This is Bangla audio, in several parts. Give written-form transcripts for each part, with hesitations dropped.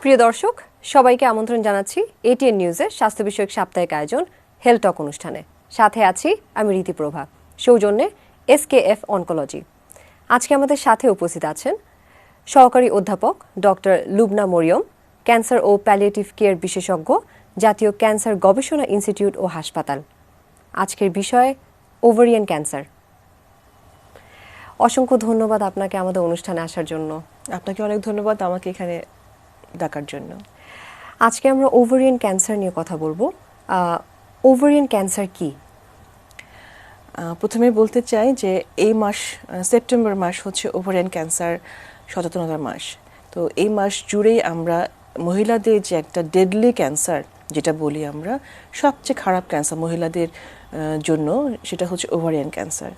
প্রিয় দর্শক, সবাইকে আমন্ত্রণ জানাচ্ছি এটিএন নিউজের স্বাস্থ্য বিষয়ক সাপ্তাহিক আয়োজন হেলথ টক অনুষ্ঠানে। সাথে আছি আমি রীতিপ্রভা, সৌজন্যে এসকেএফ অনকোলজি। আজকে আমাদের সাথে উপস্থিত আছেন সহকারী অধ্যাপক ডক্টর লুবনা মরিয়ম, ক্যান্সার ও প্যালিয়েটিভ কেয়ার বিশেষজ্ঞ, জাতীয় ক্যান্সার গবেষণা ইনস্টিটিউট ও হাসপাতাল। আজকের বিষয় ওভারিয়ান ক্যান্সার। অসংখ্য ধন্যবাদ আপনাকে আমাদের অনুষ্ঠানে আসার জন্য। আপনাকে অনেক ধন্যবাদ আমাকে এখানে ডাকার জন্য। আজকে আমরা ওভারিয়ান ক্যান্সার নিয়ে কথা বলবো। ওভারিয়ান ক্যান্সার কি? প্রথমে বলতে চাই যে এই মাস সেপ্টেম্বর মাস হচ্ছে ওভারিয়ান ক্যান্সার সচেতনতার মাস। তো এই মাস জুড়েই আমরা মহিলাদের যে একটা ডেডলি ক্যান্সার যেটা বলি আমরা, সবচেয়ে খারাপ ক্যান্সার মহিলাদের জন্য, সেটা হচ্ছে ওভারিয়ান ক্যান্সার।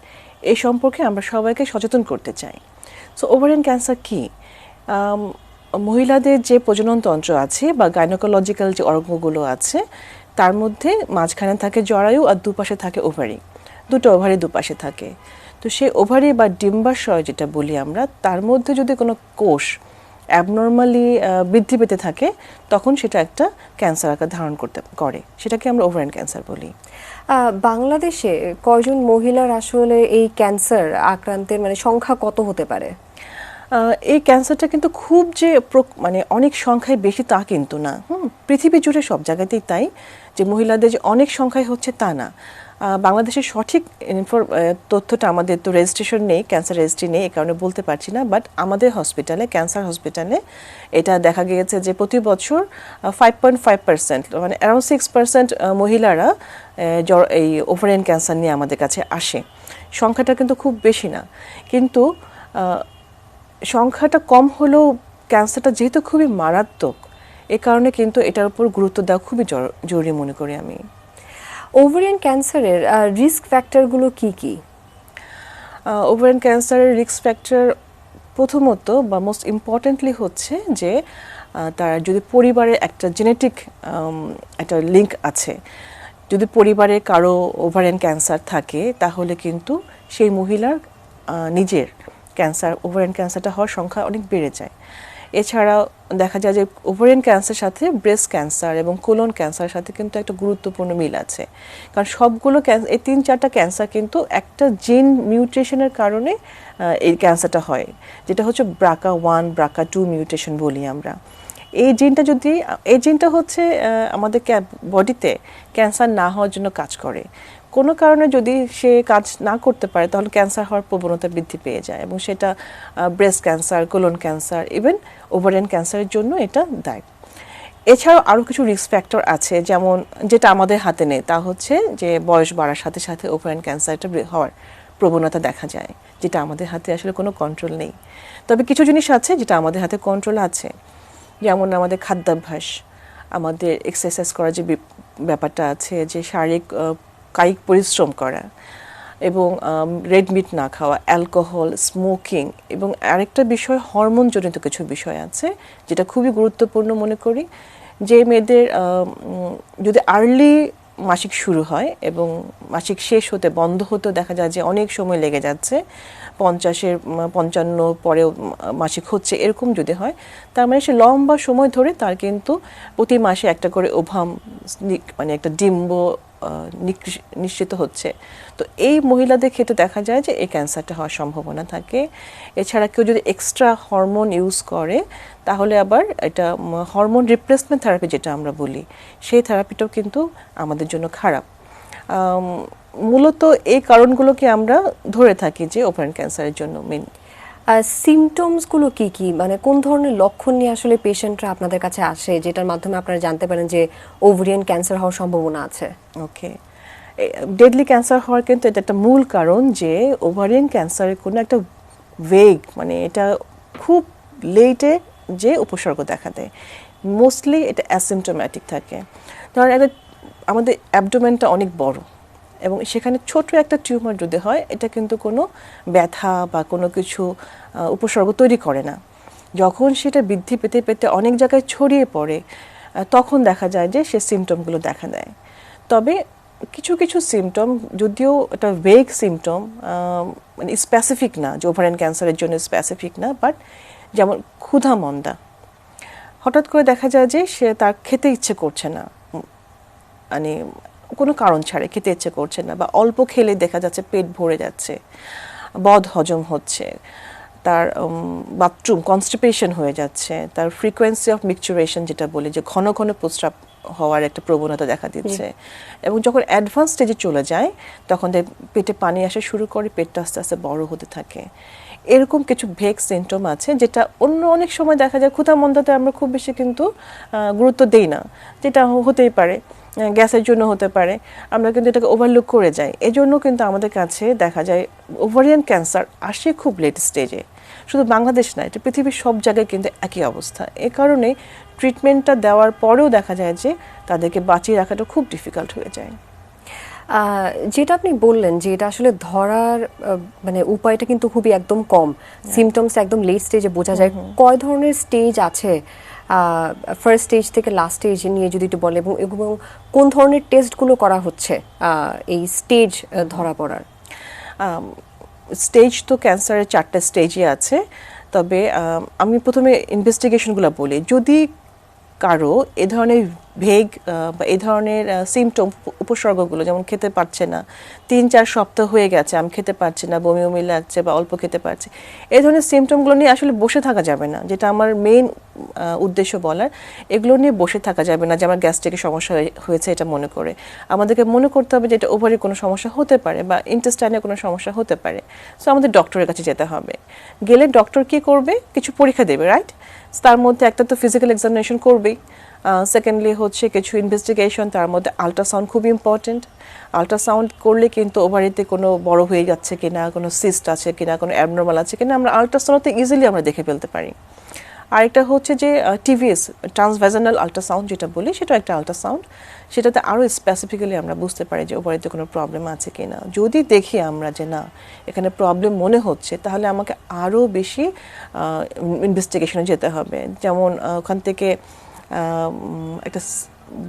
এই সম্পর্কে আমরা সবাইকে সচেতন করতে চাই। সো ওভারিয়ান ক্যান্সার কি? মহিলাদের যে প্রজননতন্ত্র আছে বা গাইনোকোলজিক্যাল যে অঙ্গগুলো আছে, তার মধ্যে মাঝখানে থাকে জরায়ু আর দুপাশে থাকে ওভারি। দুটো ওভারি দুপাশে থাকে। তো সেই ওভারি বা ডিম্বাশয় যেটা বলি আমরা, তার মধ্যে যদি কোনো কোষ অ্যাবনর্মালি বৃদ্ধি পেতে থাকে, তখন সেটা একটা ক্যান্সার আকার ধারণ করে। সেটাকে আমরা ওভারিয়ান ক্যান্সার বলি। বাংলাদেশে কয়জন মহিলার আসলে এই ক্যান্সার আক্রান্তের সংখ্যা কত হতে পারে? এই ক্যান্সারটা কিন্তু খুব যে অনেক সংখ্যায় বেশি তা কিন্তু না। পৃথিবী জুড়ে সব জায়গাতেই তাই, যে মহিলাদের যে অনেক সংখ্যায় হচ্ছে তা না। বাংলাদেশের সঠিক তথ্যটা আমাদের তো রেজিস্ট্রেশন নেই, ক্যান্সার রেজিস্ট্রি নেই, এই কারণে বলতে পারছি না। বাট আমাদের হসপিটালে, ক্যান্সার হসপিটালে এটা দেখা গিয়েছে যে প্রতি বছর 5.5%, মানে অ্যারাউন্ড 6% মহিলারা এই ওভারিয়ান ক্যান্সার নিয়ে আমাদের কাছে আসে। সংখ্যাটা কিন্তু খুব বেশি না, কিন্তু সংখ্যাটা কম হলেও ক্যান্সারটা যেহেতু খুবই মারাত্মক, এ কারণে কিন্তু এটার উপর গুরুত্ব দেওয়া খুবই জরুরি মনে করি আমি। ওভারিয়ান ক্যান্সারের রিস্ক ফ্যাক্টরগুলো কি কি? ওভারিয়ান ক্যান্সারের রিস্ক ফ্যাক্টর প্রথমত বা মোস্ট ইম্পর্টেন্টলি হচ্ছে যে তার যদি পরিবারে একটা জেনেটিক একটা লিঙ্ক আছে, যদি পরিবারে কারো ওভারিয়ান ক্যান্সার থাকে, তাহলে কিন্তু সেই মহিলার নিজের ওভারিয়ান ক্যান্সারটা হওয়ার সংখ্যা অনেক বেড়ে যায়। এছাড়াও দেখা যায় যে ওভারিয়ান ক্যান্সারের সাথে ব্রেস্ট ক্যান্সার এবং কোলন ক্যান্সারের সাথে কিন্তু একটা গুরুত্বপূর্ণ মিল আছে। কারণ সবগুলো এই 3-4টা ক্যান্সার কিন্তু একটা জিন মিউটেশনের কারণে এই ক্যান্সারটা হয়, যেটা হচ্ছে BRCA1 BRCA2 মিউটেশন বলি আমরা। এই জিনটা হচ্ছে আমাদের বডিতে ক্যান্সার না হওয়ার জন্য কাজ করে। কোনো কারণে যদি সে কাজ না করতে পারে, তাহলে ক্যান্সার হওয়ার প্রবণতা বৃদ্ধি পেয়ে যায়, এবং সেটা breast cancer, colon cancer, even ovarian ক্যান্সারের জন্য এটা দায়ী। এছাড়াও আরও কিছু রিস্ক ফ্যাক্টর আছে, যেমন যেটা আমাদের হাতে নেই, তা হচ্ছে যে বয়স বাড়ার সাথে সাথে ওভারিয়ান ক্যান্সারটা হওয়ার প্রবণতা দেখা যায়, যেটা আমাদের হাতে আসলে কোনো কন্ট্রোল নেই। তবে কিছু জিনিস আছে যেটা আমাদের হাতে কন্ট্রোল আছে, যেমন আমাদের খাদ্যাভ্যাস, আমাদের এক্সারসাইজ করার যে ব্যাপারটা আছে, যে কায়িক পরিশ্রম করা, এবং রেড মিট না খাওয়া, অ্যালকোহল, স্মোকিং, এবং আরেকটা বিষয় হরমোনজনিত কিছু বিষয় আছে যেটা খুবই গুরুত্বপূর্ণ মনে করি। যে মেয়েদের যদি আর্লি মাসিক শুরু হয় এবং মাসিক শেষ হতে বন্ধ হতেও দেখা যায় যে অনেক সময় লেগে যাচ্ছে, 55 পরেও মাসিক হচ্ছে, এরকম যদি হয়, তার মানে সে লম্বা সময় ধরে তার কিন্তু প্রতি মাসে একটা করে ওভাম, মানে একটা ডিম্ব নিশ্চিত হচ্ছে। তো এই মহিলাদের ক্ষেত্রে দেখা যায় যে এই ক্যান্সারটা হওয়ার সম্ভাবনা থাকে। এছাড়া কেউ যদি এক্সট্রা হরমোন ইউজ করে, তাহলে আবার এটা হরমোন রিপ্লেসমেন্ট থেরাপি যেটা আমরা বলি, সেই থেরাপিটাও কিন্তু আমাদের জন্য খারাপ। মূলত এই কারণগুলোকে আমরা ধরে থাকি যে ওভারিয়ান ক্যান্সারের জন্য মেইন। সিমটমসগুলো কি কি, মানে কোন ধরনের লক্ষণ নিয়ে আসলে পেশেন্টরা আপনাদের কাছে আসে, যেটার মাধ্যমে আপনারা জানতে পারেন যে ওভারিয়ান ক্যান্সার হওয়ার সম্ভাবনা আছে? ওকে, ডেডলি ক্যান্সার হওয়ার কিন্তু এটা একটা মূল কারণ যে ওভারিয়ান ক্যান্সারের কোনো একটা মানে এটা খুব লেটে যে উপসর্গ দেখা দেয়। মোস্টলি এটা অ্যাসিমটোম্যাটিক থাকে। ধরেন আমাদের অ্যাবডোমেনটা অনেক বড়, এবং সেখানে ছোট একটা টিউমার যদি হয়, এটা কিন্তু কোনো ব্যথা বা কোনো কিছু উপসর্গ তৈরি করে না। যখন সেটা বৃদ্ধি পেতে পেতে অনেক জায়গায় ছড়িয়ে পড়ে, তখন দেখা যায় যে সে সিমটমগুলো দেখা দেয়। তবে কিছু কিছু সিমটম, যদিও এটা ভেগ সিমটম, মানে স্পেসিফিক না, যে ওভারিয়ান ক্যান্সারের জন্য স্পেসিফিক না, বাট যেমন ক্ষুধা মন্দা, হঠাৎ করে দেখা যায় যে সে তার খেতে ইচ্ছে করছে না, মানে কোনো কারণ ছাড়া খেতে ইচ্ছে করছে না, বা অল্প খেলে দেখা যাচ্ছে পেট ভরে যাচ্ছে, বদ হজম হচ্ছে, তার বাথরুম কনস্টিপেশন হয়ে যাচ্ছে, তার ফ্রিকোয়েন্সি অফ মিকচুরেশন যেটা বলি যে ঘন ঘন প্রস্রাব হওয়ার একটা প্রবণতা দেখা দিচ্ছে, এবং যখন অ্যাডভান্স স্টেজে চলে যায় তখন পেটে পানি আসা শুরু করে, পেটটা আস্তে আস্তে বড় হতে থাকে। এরকম কিছু ভেগ সিমটম আছে যেটা অন্য অনেক সময় দেখা যায় ক্ষুধামন্দাতে আমরা খুব বেশি কিন্তু গুরুত্ব দেই না, যেটা হতেই পারে, গ্যাসের জন্য হতে পারে, আমরা কিন্তু এটাকে ওভারলুক করে যাই। এজন্য কিন্তু আমাদের কাছে দেখা যায় ওভারিয়ান ক্যান্সার আসে খুব লেট স্টেজে। শুধু বাংলাদেশ না, এটা পৃথিবীর সব জায়গায় কিন্তু একই অবস্থা। এ কারণে ট্রিটমেন্টটা দেওয়ার পরেও দেখা যায় যে তাদেরকে বাঁচিয়ে রাখাটা খুব ডিফিকাল্ট হয়ে যায়। যেটা আপনি বললেন যে এটা আসলে ধরার মানে উপায়টা কিন্তু খুবই একদম কম, সিমটমস একদম লেট স্টেজে বোঝা যায়। কয় ধরনের স্টেজ আছে ফার্স্ট স্টেজ থেকে লাস্ট স্টেজ নিয়ে যদি একটু বলে, এবং কোন ধরনের টেস্টগুলো করা হচ্ছে এই স্টেজ ধরা পড়ার? স্টেজ তো ক্যান্সারের 4টা স্টেজই আছে, তবে আমি প্রথমে ইনভেস্টিগেশনগুলো বলি। যদি কারো এ ধরনের ভেগ বা এ ধরনের সিমটম উপসর্গগুলো, যেমন খেতে পারছে না, 3-4 সপ্তাহ হয়ে গেছে আমি খেতে পারছি না, বমি বমি লাগছে বা অল্প খেতে পারছি, এই ধরনের সিমটমগুলো নিয়ে আসলে বসে থাকা যাবে না, যেটা আমার মেইন উদ্দেশ্য বলার। এগুলো নিয়ে বসে থাকা যাবে না যে আমার গ্যাস্ট্রিকের সমস্যা হয়েছে এটা মনে করে। আমাদেরকে মনে করতে হবে যে এটা ওভারির কোনো সমস্যা হতে পারে বা ইন্টেস্টাইনের কোনো সমস্যা হতে পারে। সো আমাদের ডক্টরের কাছে যেতে হবে। গেলে ডক্টর কী করবে, কিছু পরীক্ষা দেবে, রাইট? তার মধ্যে একটা তো ফিজিক্যাল এক্সামিনেশন করবেই, সেকেন্ডলি হচ্ছে কিছু ইনভেস্টিগেশন, তার মধ্যে আল্ট্রাসাউন্ড খুব ইম্পর্টেন্ট। আল্ট্রাসাউন্ড করলে কিন্তু ওভারিতে কোনো বড় হয়ে যাচ্ছে কিনা, কোনো সিস্ট আছে কিনা, কোনো অ্যাবনর্মাল আছে কিনা, আমরা আল্ট্রাসাউন্ডতে ইজিলি আমরা দেখে ফেলতে পারি। আরেকটা হচ্ছে যে টিভিএস, ট্রান্সভ্যাজানাল আল্ট্রাসাউন্ড যেটা বলি, সেটা একটা আল্ট্রাসাউন্ড, সেটাতে আরও স্পেসিফিক্যালি আমরা বুঝতে পারি যে ওভারিতে কোনো প্রবলেম আছে কিনা। যদি দেখি আমরা যে না এখানে প্রবলেম মনে হচ্ছে, তাহলে আমাকে আরও বেশি ইনভেস্টিগেশনে যেতে হবে। যেমন ওখান থেকে একটা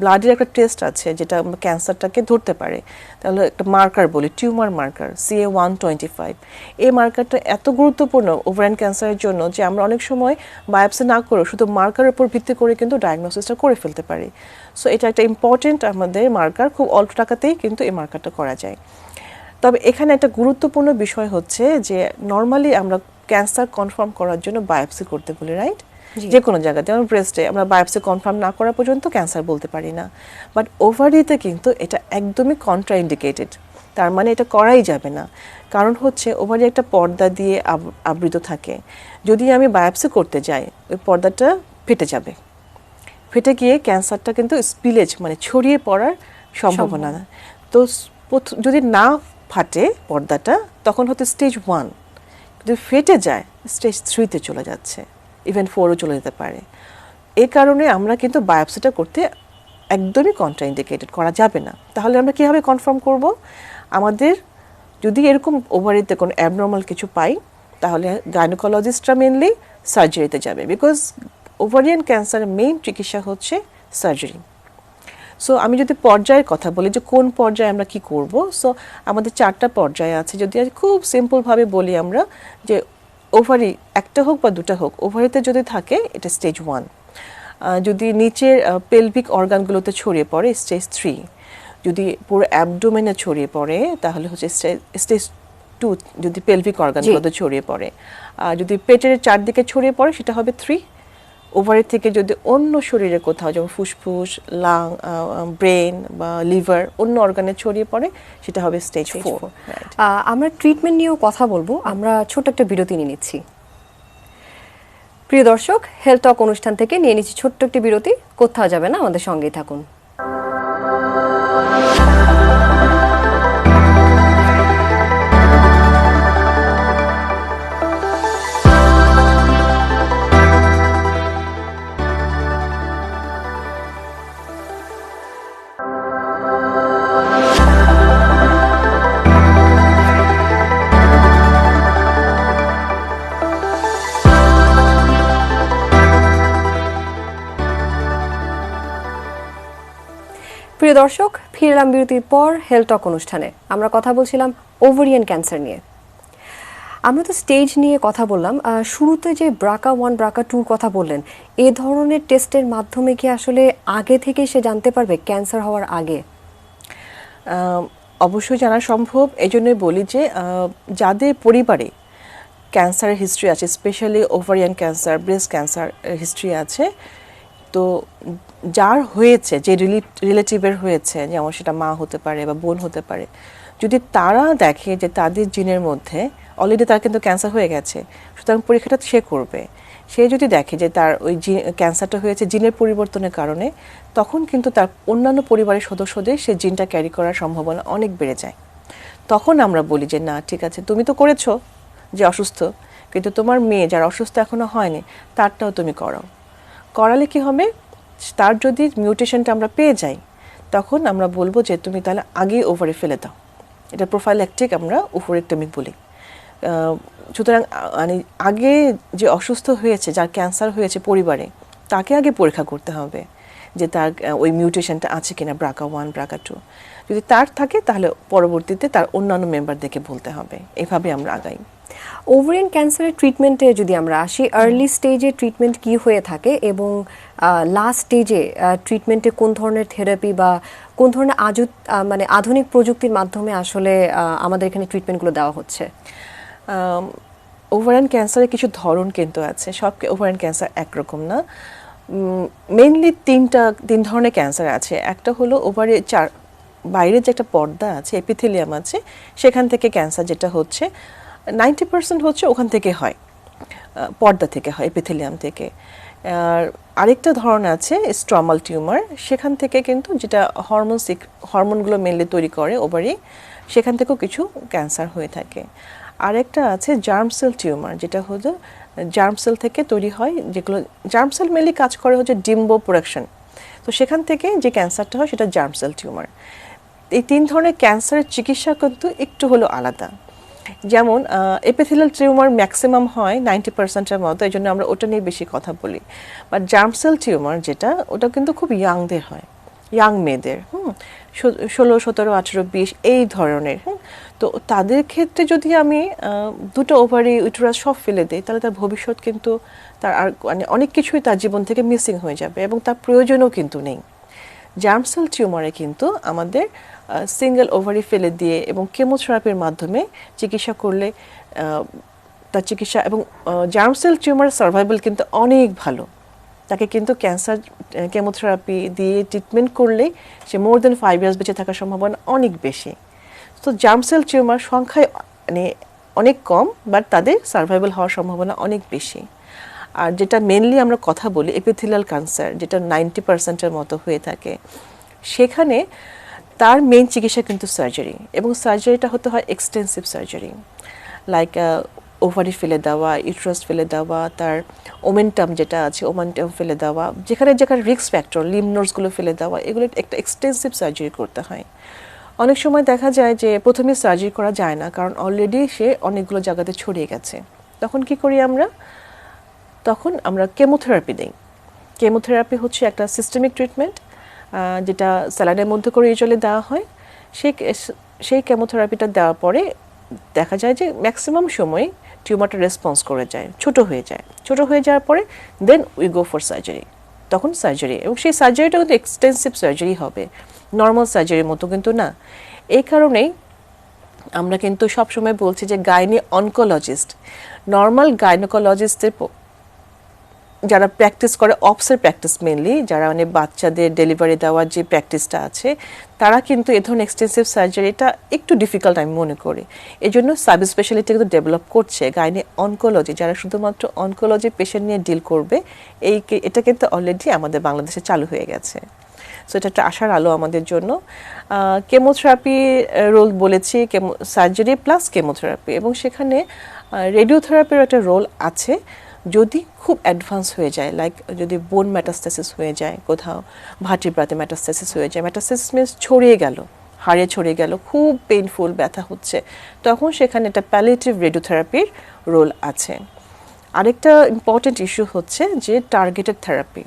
ব্লাডের একটা টেস্ট আছে যেটা ক্যান্সারটাকে ধরতে পারে, তাহলে একটা মার্কার বলি, টিউমার মার্কার CA-125। এই মার্কারটা এত গুরুত্বপূর্ণ ওভারিয়ান ক্যান্সারের জন্য যে আমরা অনেক সময় বায়োপসি না করেও শুধু মার্কারের উপর ভিত্তি করে কিন্তু ডায়াগনোসিসটা করে ফেলতে পারি। সো এটা একটা ইম্পর্টেন্ট আমাদের মার্কার, খুব অল্প টাকাতেই কিন্তু এই মার্কারটা করা যায়। তবে এখানে একটা গুরুত্বপূর্ণ বিষয় হচ্ছে যে নর্মালি আমরা ক্যান্সার কনফার্ম করার জন্য বায়োপসি করতে বলি, রাইট? যে কোনো জায়গাতে, যেমন ব্রেস্টে আমরা বায়োপসি কনফার্ম না করা পর্যন্ত ক্যান্সার বলতে পারি না, বাট ওভারিতে কিন্তু এটা একদমই কন্ট্রাইন্ডিকেটেড। তার মানে এটা করাই যাবে না, কারণ হচ্ছে ওভারি একটা পর্দা দিয়ে আবৃত থাকে। যদি আমি বায়োপসি করতে যাই, ওই পর্দাটা ফেটে যাবে, ফেটে গিয়ে ক্যান্সারটা কিন্তু স্পিলেজ মানে ছড়িয়ে পড়ার সম্ভাবনা। তো যদি না ফাটে পর্দাটা, তখন হয়তো স্টেজ 1, যদি ফেটে যায় স্টেজ 3-তে চলে যাচ্ছে, ইভেন 4-ও চলে যেতে পারে। এই কারণে আমরা কিন্তু বায়োপসিটা করতে একদমই কন্ট্রাইন্ডিকেটেড, করা যাবে না। তাহলে আমরা কীভাবে কনফার্ম করব? আমাদের যদি এরকম ওভারিতে কোনো অ্যাবনর্মাল কিছু পাই, তাহলে গাইনোকোলজিস্টরা মেনলি সার্জারিতে যাবে, বিকজ ওভারিয়ান ক্যান্সারের মেইন চিকিৎসা হচ্ছে সার্জারি। সো আমি যদি পর্যায়ের কথা বলি যে কোন পর্যায়ে আমরা কি করব, সো আমাদের 4টা পর্যায়ে আছে। যদি খুব সিম্পলভাবে বলি আমরা যে ওভারি একটা হোক বা দুটা হোক, ওভারিতে যদি থাকে এটা স্টেজ 1, যদি নিচের পেলভিক অর্গানগুলোতে ছড়িয়ে পড়ে স্টেজ 3, যদি পুরো অ্যাবডোমেনে ছড়িয়ে পড়ে তাহলে হচ্ছে স্টেজ 2, যদি পেলভিক অর্গানগুলোতে ছড়িয়ে পড়ে। আর যদি পেটের চারদিকে ছড়িয়ে পড়ে সেটা হবে 3। ওভারি থেকে যদি অন্য শরীরে কোথাও, যেমন ফুসফুস, লাং, ব্রেন বা লিভার, অন্য অর্গানে ছড়িয়ে পড়ে সেটা হবে স্টেজ 4। আমরা ট্রিটমেন্ট নিয়েও কথা বলবো, আমরা ছোট একটা বিরতি নিয়ে নিচ্ছি। প্রিয় দর্শক, হেলথ টক অনুষ্ঠান থেকে নিয়ে নিচ্ছি ছোট্ট একটি বিরতি, কোথাও যাবে না, আমাদের সঙ্গেই থাকুন। প্রিয় দর্শক, ফিরলাম বিরতির পর হেলথ টক অনুষ্ঠানে। আমরা কথা বলছিলাম ওভারিয়ান ক্যান্সার নিয়ে। আমরা তো স্টেজ নিয়ে কথা বললাম, শুরুতে যে BRCA1 BRCA2 কথা বললেন, এ ধরনের টেস্টের মাধ্যমে কি আসলে আগে থেকে সে জানতে পারবে ক্যান্সার হওয়ার আগে? অবশ্যই জানা সম্ভব। এই জন্যই বলি যে যাদের পরিবারে ক্যান্সারের হিস্ট্রি আছে, specially ovarian cancer, breast cancer history আছে, তো যার হয়েছে, যে রিলেটিভের হয়েছে, যেমন সেটা মা হতে পারে বা বোন হতে পারে, যদি তারা দেখে যে তাদের জিনের মধ্যে অলরেডি তার কিন্তু ক্যান্সার হয়ে গেছে, সুতরাং পরীক্ষাটা সে করবে। সে যদি দেখে যে তার ওই ক্যান্সারটা হয়েছে জিনের পরিবর্তনের কারণে, তখন কিন্তু তার অন্যান্য পরিবারের সদস্যদের সে জিনটা ক্যারি করার সম্ভাবনা অনেক বেড়ে যায়। তখন আমরা বলি যে না, ঠিক আছে, তুমি তো করেছো যে অসুস্থ, কিন্তু তোমার মেয়ে যারা অসুস্থ এখনো হয়নি তারটাও তুমি করালে কি হবে, তার যদি মিউটেশনটা আমরা পেয়ে যাই, তখন আমরা বলবো যে তুমি তাহলে আগেই ওভারে ফেলে দাও। এটা প্রোফাইল্যাকটিক আমরা ওভারেক্টমি বলি। সুতরাং মানে আগে যে অসুস্থ হয়েছে, যার ক্যান্সার হয়েছে পরিবারে, তাকে আগে পরীক্ষা করতে হবে যে তার ওই মিউটেশনটা আছে কিনা, BRCA1 BRCA2। যদি তার থাকে তাহলে পরবর্তীতে তার অন্যান্য মেম্বারদেরকে বলতে হবে। এইভাবে আমরা আগাই। ওভারিয়ান ক্যান্সারের ট্রিটমেন্টে যদি আমরা আসি, আর্লি স্টেজে ট্রিটমেন্ট কি হয়ে থাকে এবং লাস্ট স্টেজে ট্রিটমেন্টে কোন ধরনের থেরাপি বা কোন ধরনের মানে আধুনিক প্রযুক্তির মাধ্যমে আসলে আমাদের এখানে ট্রিটমেন্টগুলো দেওয়া হচ্ছে? ওভারিয়ান ক্যান্সারের কিছু ধরন কিন্তু আছে, সব ওভারিয়ান ক্যান্সার একরকম না। মেইনলি তিন ধরনের ক্যান্সার আছে। একটা হলো ওভারি বাইরের যে একটা পর্দা আছে, এপিথেলিয়াম আছে, সেখান থেকে ক্যান্সার যেটা হচ্ছে 90% হচ্ছে ওখান থেকে হয়, পর্দা থেকে হয়, এপিথেলিয়াম থেকে। আর আরেকটা ধরন আছে স্ট্রমাল টিউমার, সেখান থেকে কিন্তু যেটা হরমোনগুলো মেনলি তৈরি করে ওভারি, সেখান থেকেও কিছু ক্যান্সার হয়ে থাকে। আরেকটা আছে জার্ম সেল টিউমার, যেটা হলো জার্ম সেল থেকে তৈরি হয়, যেগুলো জার্ম সেল মেনলি কাজ করে হচ্ছে ডিম্ব প্রোডাকশন, তো সেখান থেকে যে ক্যান্সারটা হয় সেটা জার্ম সেল টিউমার। এই তিন ধরনের ক্যান্সারের চিকিৎসা কিন্তু একটু হলো আলাদা। যেমন এপিথেলিয়াল টিউমার ম্যাক্সিমাম হয় 90%-এর মতো, এই জন্য আমরা ওটা নিয়ে বেশি কথা বলি। বাট জার্ম সেল টিউমার যেটা, ওটা কিন্তু খুব ইয়াংদের হয়, ইয়াং মেয়েদের, 16, 17, 18, 20 এই ধরনের। তো তাদের ক্ষেত্রে যদি আমি দুটো ওভারি ইউটেরাস সব ফেলে দিই, তাহলে তার ভবিষ্যৎ কিন্তু তার আর মানে অনেক কিছুই তার জীবন থেকে মিসিং হয়ে যাবে এবং তার প্রয়োজনও কিন্তু নেই। জার্ম সেল টিউমারে কিন্তু আমাদের সিঙ্গেল ওভারি ফেলে দিয়ে এবং কেমোথেরাপির মাধ্যমে চিকিৎসা করলে তার চিকিৎসা, এবং জার্ম সেল টিউমার সার্ভাইভাল কিন্তু অনেক ভালো। তাকে কিন্তু ক্যান্সার কেমোথেরাপি দিয়ে ট্রিটমেন্ট করলেই সে মোর দেন 5 ইয়ার্স বেঁচে থাকার সম্ভাবনা অনেক বেশি। তো জার্ম সেল টিউমার সংখ্যায় মানে অনেক কম, বাট তাদের সার্ভাইভাল হওয়ার সম্ভাবনা অনেক বেশি। আর যেটা মেনলি আমরা কথা বলি এপিথেলিয়াল ক্যান্সার, যেটা 90%-এর মতো হয়ে থাকে, সেখানে তার মেইন চিকিৎসা কিন্তু সার্জারি, এবং সার্জারিটা হতে হয় এক্সটেন্সিভ সার্জারি, লাইক ওভারি ফেলে দেওয়া, ইউট্রাস ফেলে দেওয়া, তার ওমেন্টাম যেটা আছে ওমেন্টাম ফেলে দেওয়া, যেখানে যেখানে রিস্ক ফ্যাক্টর লিম্ফ নোডসগুলো ফেলে দেওয়া, এগুলো একটা এক্সটেন্সিভ সার্জারি করতে হয়। অনেক সময় দেখা যায় যে প্রথমে সার্জারি করা যায় না, কারণ অলরেডি সে অনেকগুলো জায়গাতে ছড়িয়ে গেছে। তখন কি করি আমরা? তখন আমরা কেমোথেরাপি দিই। কেমোথেরাপি হচ্ছে একটা সিস্টেমিক ট্রিটমেন্ট, যেটা স্যালাইনের মধ্যে করে ইউজুয়ালি দেওয়া হয়। সেই কেমোথেরাপিটা দেওয়ার পরে দেখা যায় যে ম্যাক্সিমাম সময় টিউমারটা রেসপন্স করে যায়, ছোট হয়ে যাওয়ার পরে then we go for surgery. তখন সার্জারি, এবং সেই সার্জারিটা কিন্তু এক্সটেন্সিভ সার্জারি হবে, নর্মাল সার্জারির মতো কিন্তু না। এই কারণেই আমরা কিন্তু সবসময় বলছি যে গাইনি অনকোলজিস্ট, নর্মাল গাইনোকোলজিস্টের যারা প্র্যাকটিস করে, অপসের প্র্যাকটিস মেনলি, যারা মানে বাচ্চাদের ডেলিভারি দেওয়ার যে প্র্যাকটিসটা আছে, তারা কিন্তু এ ধরনের এক্সটেন্সিভ সার্জারিটা একটু ডিফিকাল্ট আমি মনে করি। এই জন্য সাব স্পেশালিটি কিন্তু ডেভেলপ করছে গাইনি অনকোলজি, যারা শুধুমাত্র অনকোলজি পেশেন্ট নিয়ে ডিল করবে। এটা কিন্তু অলরেডি আমাদের বাংলাদেশে চালু হয়ে গেছে। সো এটা একটা আশার আলো আমাদের জন্য। কেমোথেরাপি রোল বলেছি, সার্জারি প্লাস কেমোথেরাপি, এবং সেখানে রেডিওথেরাপির একটা রোল আছে যদি খুব অ্যাডভান্স হয়ে যায়, লাইক যদি বোন মেটাস্টাসিস হয়ে যায়, কোথাও ভার্টিব্রাতে মেটাস্টাসিস হয়ে যায়, মেটাস্টাসিস মিনস ছড়িয়ে গেল, হাড়ে ছড়িয়ে গেল, খুব পেইনফুল, ব্যথা হচ্ছে, তখন সেখানে একটা প্যালিয়েটিভ রেডিওথেরাপির রোল আছে। আরেকটা ইম্পর্টেন্ট ইস্যু হচ্ছে যে টার্গেটেড থেরাপি,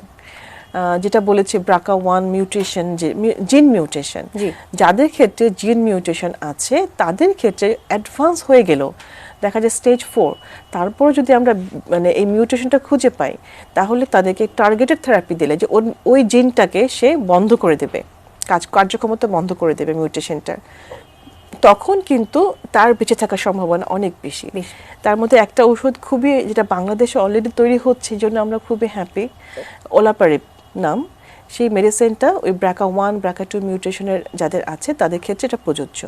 যেটা বলেছি BRCA1 মিউটেশন, যে জিন মিউটেশন, যাদের ক্ষেত্রে জিন মিউটেশন আছে তাদের ক্ষেত্রে অ্যাডভান্স হয়ে গেল দেখা যায় স্টেজ 4, তারপর যদি আমরা মানে এই মিউটেশনটা খুঁজে পাই, তাহলে তাদেরকে টার্গেটেড থেরাপি দিলে যে ওই জিনটাকে সে বন্ধ করে দেবে, কার্যক্ষমতা বন্ধ করে দেবে মিউটেশনটা, তখন কিন্তু তার বেঁচে থাকার সম্ভাবনা অনেক বেশি। তার মধ্যে একটা ওষুধ খুবই, যেটা বাংলাদেশে অলরেডি তৈরি হচ্ছে, এই জন্য আমরা খুবই হ্যাপি, ওলাপারিব নাম। সেই মেডিসিনটা ওই BRCA1 BRCA2 মিউটেশনের যাদের আছে তাদের ক্ষেত্রে এটা প্রযোজ্য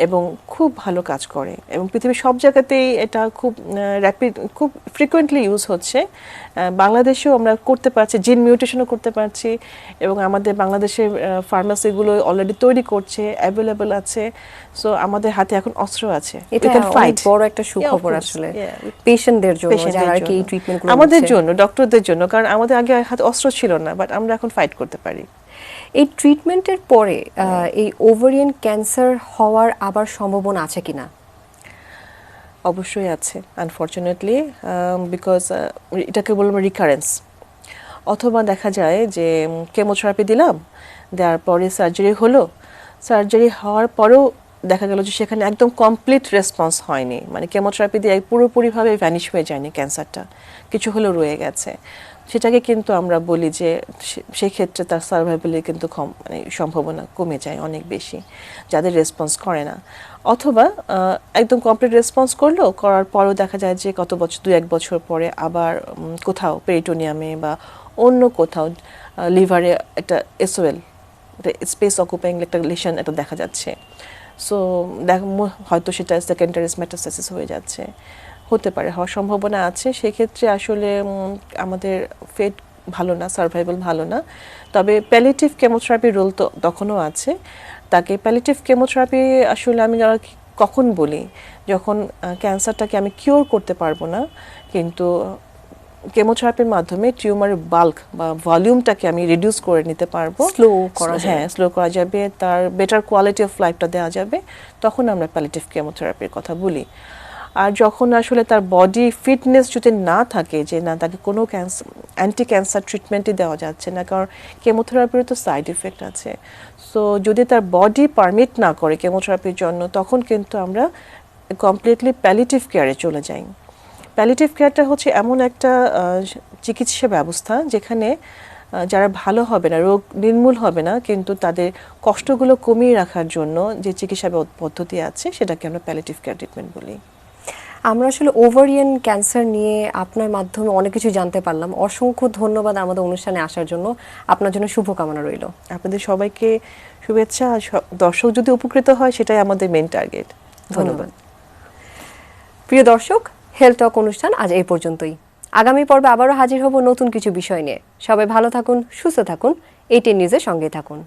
এবং খুব ভালো কাজ করে, এবং পৃথিবীর সব জায়গাতেই এটা খুব র্যাপিড, খুব ফ্রিকোয়েন্টলি ইউজ হচ্ছে। বাংলাদেশেও আমরা করতে পারছি, জিন মিউটেশনও করতে পারছি, এবং আমাদের বাংলাদেশের ফার্মাসিগুলো অলরেডি তৈরি করছে, অ্যাভেলেবল আছে। সো আমাদের হাতে এখন অস্ত্র আছে, এটা অনেক বড় একটা সুখবর আসলে পেশেন্টদের জন্য, যারা আর কি এই ট্রিটমেন্টগুলো আমাদের জন্য, ডক্টরদের জন্য, কারণ আমাদের আগে হাতে অস্ত্র ছিল না, বাট আমরা এখন ফাইট করতে পারি। এই ট্রিটমেন্টের পরে এই ওভারিয়ান ক্যান্সার হওয়ার আবার সম্ভাবনা আছে কিনা? অবশ্যই আছে, আনফরচুনেটলি, বিকজ এটাকে বলবো রিকারেন্স। অথবা দেখা যায় যে কেমোথেরাপি দিলাম, দেওয়ার পরে সার্জারি হলো, সার্জারি হওয়ার পরেও দেখা গেল যে সেখানে একদম কমপ্লিট রেসপন্স হয়নি, মানে কেমোথেরাপি দিয়ে পুরোপুরিভাবে ভ্যানিশ হয়ে যায়নি ক্যান্সারটা, কিছু হলেও রয়ে গেছে। সেটাকে কিন্তু আমরা বলি যে সেই ক্ষেত্রে তার সার্ভাইভালের কিন্তু মানে সম্ভাবনা কমে যায় অনেক বেশি, যাদের রেসপন্স করে না। অথবা একদম কমপ্লিট রেসপন্স করলো, করার পরও দেখা যায় যে কত বছর, 2-1 বছর পরে আবার কোথাও পেরিটোনিয়ামে বা অন্য কোথাও লিভারে একটা SOL, স্পেস অকুপাইং একটা লিশন এটা দেখা যাচ্ছে। সো হয়তো সেটা সেকেন্ডারি মেটাস্টাসিস হয়ে যাচ্ছে, হতে পারে, হওয়ার সম্ভাবনা আছে। সেক্ষেত্রে আসলে আমাদের ফেট ভালো না, সার্ভাইভাল ভালো না। তবে প্যালিয়েটিভ কেমোথেরাপির রোল তো তখনও আছে। তাকে প্যালিয়েটিভ কেমোথেরাপি আসলে আমি কখন বলি, যখন ক্যান্সারটাকে আমি কিওর করতে পারবো না, কিন্তু কেমোথেরাপির মাধ্যমে টিউমারের বাল্ক বা ভলিউমটাকে আমি রিডিউস করে নিতে পারবো, স্লো করা যাবে, হ্যাঁ স্লো করা যাবে, তার বেটার কোয়ালিটি অফ লাইফটা দেওয়া যাবে, তখন আমরা প্যালিয়েটিভ কেমোথেরাপির কথা বলি। আর যখন আসলে তার বডি ফিটনেস যদি না থাকে, যে না তাকে কোনো অ্যান্টি ক্যান্সার ট্রিটমেন্টই দেওয়া যাচ্ছে না, কারণ কেমোথেরাপির তো সাইড ইফেক্ট আছে। সো যদি তার বডি পারমিট না করে কেমোথেরাপির জন্য, তখন কিন্তু আমরা কমপ্লিটলি প্যালিয়েটিভ কেয়ারে চলে যাই। প্যালিয়েটিভ কেয়ারটা হচ্ছে এমন একটা চিকিৎসা ব্যবস্থা যেখানে যারা ভালো হবে না, রোগ নির্মূল হবে না, কিন্তু তাদের কষ্টগুলো কমিয়ে রাখার জন্য যে চিকিৎসা পদ্ধতি আছে, সেটাকে আমরা প্যালিয়েটিভ কেয়ার ট্রিটমেন্ট বলি। আমরা আসলে ওভারিয়ান ক্যান্সার নিয়ে আপনার মাধ্যমে অনেক কিছু জানতে পারলাম। অসংখ্য ধন্যবাদ আমাদের অনুষ্ঠানে আসার জন্য, আপনার জন্য শুভকামনা রইল। আপনাদের সবাইকে শুভেচ্ছা। দর্শক যদি উপকৃত হয়, সেটাই আমাদের মেইন টার্গেট। ধন্যবাদ। প্রিয় দর্শক, হেলথ টক অনুষ্ঠান আজ এই পর্যন্তই। আগামী পর্বে আবারও হাজির হব নতুন কিছু বিষয় নিয়ে। সবাই ভালো থাকুন, সুস্থ থাকুন, ATN নিউজের সঙ্গেই থাকুন।